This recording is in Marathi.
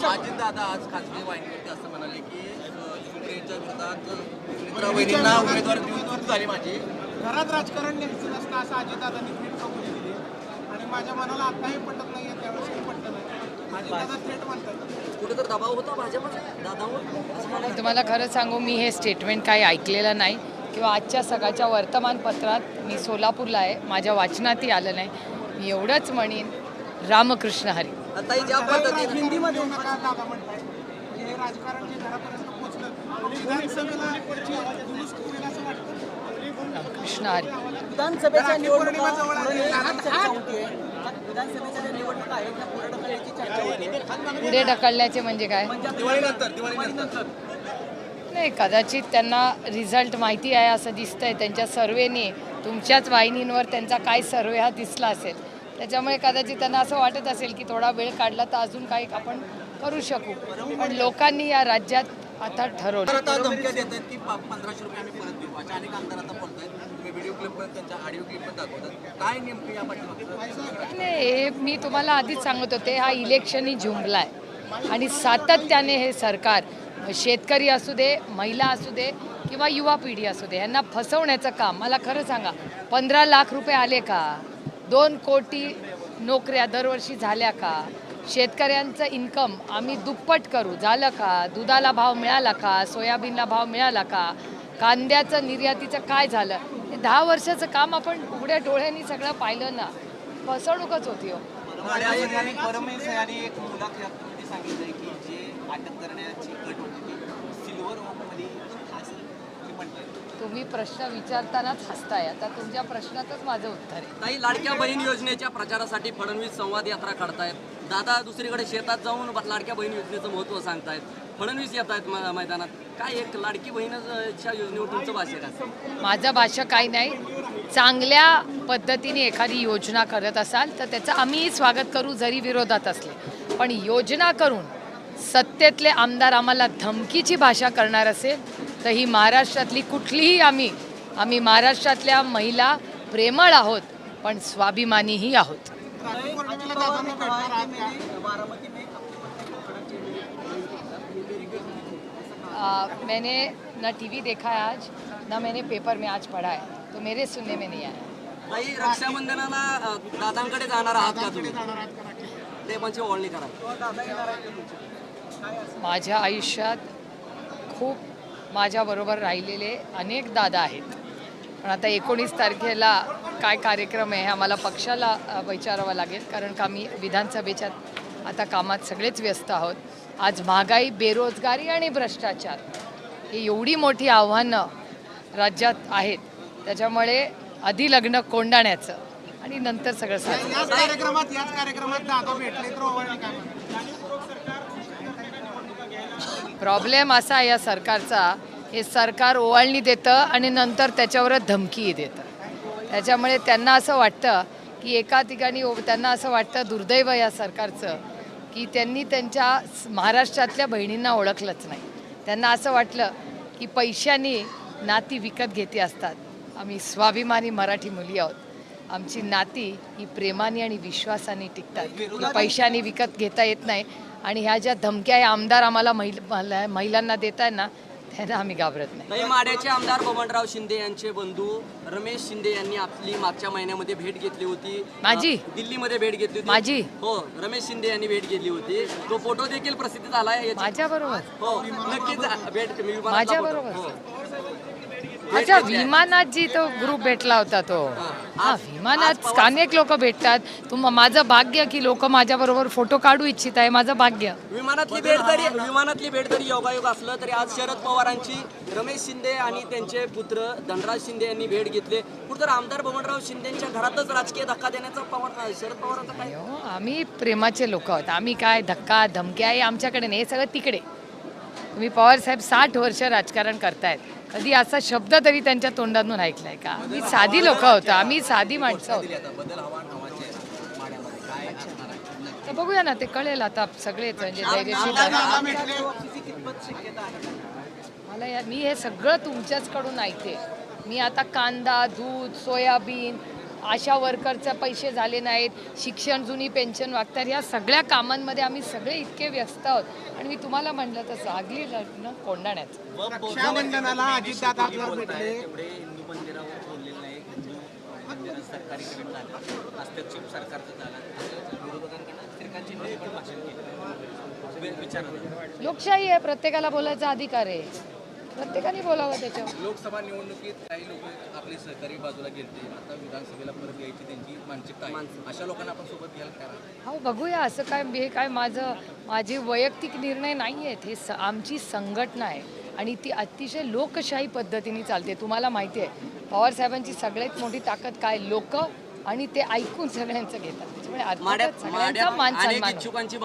दादा आज खासगी वाहिनीवरती असं म्हणाले की सुप्रियाच्या विरोधात सुमित्रा वहिनींना उमेदवार देऊन चूक झाली माझी. घरात राजकारण न्यायचं नसतं असं अजितदादांनी थेट कबुली दिली आणि माझ्या मनाला आताही पटत नाहीये, त्यावेळेसही पटलं नाही. अजितदादा थेट म्हणतात कुठे तर दबाव होता भाजपचा दादावर. तुम्हाला खरं सांगू, मी हे स्टेटमेंट काही ऐकलेलं नाही किंवा आजच्या सकाळच्या वर्तमानपत्रात मी सोलापूरला आहे, माझ्या वाचनातही आलं नाही. मी एवढंच म्हणेन, रामकृष्ण हरी. आता ज्या पद्धतीने हिंदीमध्ये नका दादा म्हणतात म्हणजे हे राजकारण जे घरापर्यंत पोहोचलं विधानसभेला जुलूस होईल असं वाटतं. रामकृष्ण हरी. विधानसभेच्या निवडणुका विधानसभेच्या निवडणुका आहेत त्या पुढे ढकलण्याची चर्चा होती. पुढे ढकलण्याचे म्हणजे काय? दिवाळीनंतर नाही, कदाचित त्यांना रिझल्ट माहिती आहे असं दिसतंय. त्यांच्या सर्वेने तुमच्याच वाहिनींवर त्यांचा काय सर्वे हा दिसला असेल, त्याच्यामुळे कदाचित त्यांना असं वाटत असेल की थोडा वेळ काढला तर अजून काही आपण करू शकू. पण लोकांनी या राज्यात आता ठरवलं. आता धमक्या देत आहेत की 1500 रुपये आम्ही परत देऊ. अशा अनेक आमदार आता बोलतायत. तुम्ही व्हिडिओ क्लिप पण त्यांच्या ऑडिओ क्लिप पण दाखवतात. काय नेमकं या पाठीमागचं? नाही, हे मी तुम्हाला आधीच सांगत होते, हा इलेक्शनही झुंबला आहे आणि सातत्याने हे सरकार शेतकरी असू दे, महिला असू दे किंवा युवा पिढी असू दे, यांना फसवण्याचं काम. मला खरं सांगा, 15 लाख रुपये आले का? 2 कोटी नोकऱ्या दरवर्षी झाल्या का? शेतकऱ्यांचं इन्कम आम्ही दुप्पट करू झालं का? दुधाला भाव मिळाला का? सोयाबीनला भाव मिळाला का? कांद्याचं निर्यातीचं काय झालं? हे 10 वर्षाचं काम आपण उघड्या डोळ्यांनी सगळं पाहिलं ना. फसवणूकच होती हो. परमेश यांनी एक मुलाखतीमध्ये सांगितलंय की जे अटक करण्याची कट होती ती सिल्वर ओकमध्ये असं म्हणतात. तुम्ही प्रश्न विचारतानाच हसताय. आता तुमच्या प्रश्नातच माझं उत्तर आहे. काही लाडक्या बहीण योजनेच्या प्रचारासाठी फडणवीस संवाद यात्रा काढतायत. दादा दुसरीकडे शेतात जाऊन लाडक्या बहीण योजनेचं महत्त्व सांगतायत. फडणवीस येत आहेत मैदानात. काय एक लाडकी बहीणच्या योजनेवर तुमचं भाष्य काय? माझं भाष्य काही नाही. चांगल्या पद्धतीने एखादी योजना करत असाल तर त्याचं आम्हीही स्वागत करू, जरी विरोधात असले. पण योजना करून सत्तेतले आमदार आम्हाला धमकीची भाषा करणार असेल तर ही महाराष्ट्रातली कुठलीही आम्ही महाराष्ट्रातल्या महिला प्रेमळ आहोत, पण स्वाभिमानीही आहोत. मैंने न टीवी देखा है आज, न मैंने पेपर में आज पढ़ा है, तो मेरे सुनने में नहीं आया. काही रक्षाबंधनाला दादांकडे जाणार आहात का तुम्ही? ते म्हणजे ओळणी करा. माझ्या आयुष्यात खूप माझ्याबरोबर राहिलेले अनेक दादा आहेत, पण आता 19 तारखेला काय कार्यक्रम आहे आम्हाला पक्षाला विचारावं लागेल, कारण का मी विधानसभेच्या आता कामात सगळेच व्यस्त आहोत. आज महागाई, बेरोजगारी आणि भ्रष्टाचार ही एवढी मोठी आव्हानं राज्यात आहेत, त्याच्यामुळे आधी लग्न कोंडाण्याचं आणि नंतर सगळं साधं. याच कार्यक्रमात दादा भेटले तर ओवाळणी काय म्हणतात? प्रॉब्लेम असा आहे या सरकारचा, हे सरकार ओवाळणी देतं आणि नंतर त्याच्यावरच धमकीही देतं. त्याच्यामुळे त्यांना असं वाटतं की एका ठिकाणी त्यांना असं वाटतं, दुर्दैव या सरकारचं, की त्यांनी त्यांच्या महाराष्ट्रातल्या बहिणींना ओळखलंच नाही. त्यांना असं वाटलं की पैशाने नाती विकत घेते असतात. आम्ही स्वाभिमानी मराठी मुली आहोत. आमची नाती ही प्रेमाने आणि विश्वासाने टिकतात, की पैशाने विकत घेता येत नाही. आणि ह्या ज्या धमक्या या आमदार आम्हाला महिलांना देत आहे ना, त्यांना आम्ही घाबरत नाही. काही माड्याचे आमदार बबनराव शिंदे यांचे बंधू रमेश शिंदे यांनी आपली मागच्या महिन्यामध्ये भेट घेतली होती. माझी? दिल्लीमध्ये भेट घेतली होती. माझी? हो, रमेश शिंदे यांनी भेट घेतली होती. तो फोटो देखील प्रसिद्ध झालाय. माझ्या बरोबर? हो, नक्कीच भेट माझ्या बरोबर? हो. अच्छा, विमानात जी तो ग्रुप भेटला होता तो. हा, विमानात अनेक लोक भेटतात. माझं भाग्य की लोक माझ्या बरोबर फोटो काढू इच्छित आहे. माझं भाग्य. विमानातली भेट जरी योगायोग असलं तरी आज शरद पवारांची रमेश शिंदे आणि त्यांचे पुत्र धनराज शिंदे यांनी भेट घेतली. कुठं आमदार बबनराव शिंदेच्या घरातच राजकीय धक्का देण्याचा शरद पवारांचा काय? आम्ही प्रेमाचे लोक आहोत. आम्ही काय धक्का धमक्या आहे आमच्याकडे नाही, हे सगळं तिकडे. तुम्ही पवार साहेब 60 वर्ष राजकारण करतायत, कधी असा शब्द तरी त्यांच्या तोंडातून ऐकलाय का? आम्ही साधी लोक होतो, आम्ही साधी माणसं होतो. तर बघूया ना, ते कळेल आता सगळेच. म्हणजे मी हे सगळं तुमच्याचकडून ऐकते. मी आता कांदा, दूध, सोयाबीन आशा वर्करचे पैसे झाले नाहीत, शिक्षण जुनी पेन्शन वागतात, ह्या सगळ्या कामांमध्ये आम्ही सगळे इतके व्यस्त आहोत. आणि मी तुम्हाला म्हटलं तसं आगली लग्न कोंडाण्याचं. रक्षाबंधनाला अजितदादा आपल्याला भेटले. तेवढे हिंदू मंदिरावर बोललेलं नाही, हिंदू मंदिरात सरकारीकरण झालं, हस्तक्षेप सरकारचं झालं, विरोधकांकडनं श्रीकांत शिंदे पण भाषण केलं, विचारलं. लोकशाही आहे, प्रत्येकाला बोलायचा अधिकार आहे, प्रत्येकाने बोलावं त्याच्यावर. लोकसभा निवडणुकीत काही लोक आपली सहकारी बाजूला गेलते, आता विधानसभेला परत यायची त्यांची मानसिकता आहे. अशा लोकांना आपण सोबत घ्यायला करा. हो बघूया, असं काय हे काय माझे वैयक्तिक निर्णय नाही आहेत, हे आमची संघटना आहे आणि ती अतिशय लोकशाही पद्धतीने चालते. तुम्हाला माहिती आहे पवारसाहेबांची सगळ्यात मोठी ताकद काय, लोक आणि ते ऐकून सगळ्यांचं घेतात. त्याच्यामुळे अर्थातच सगळ्यांचा मान अनेक सन्मान आहे. इच्छुकांची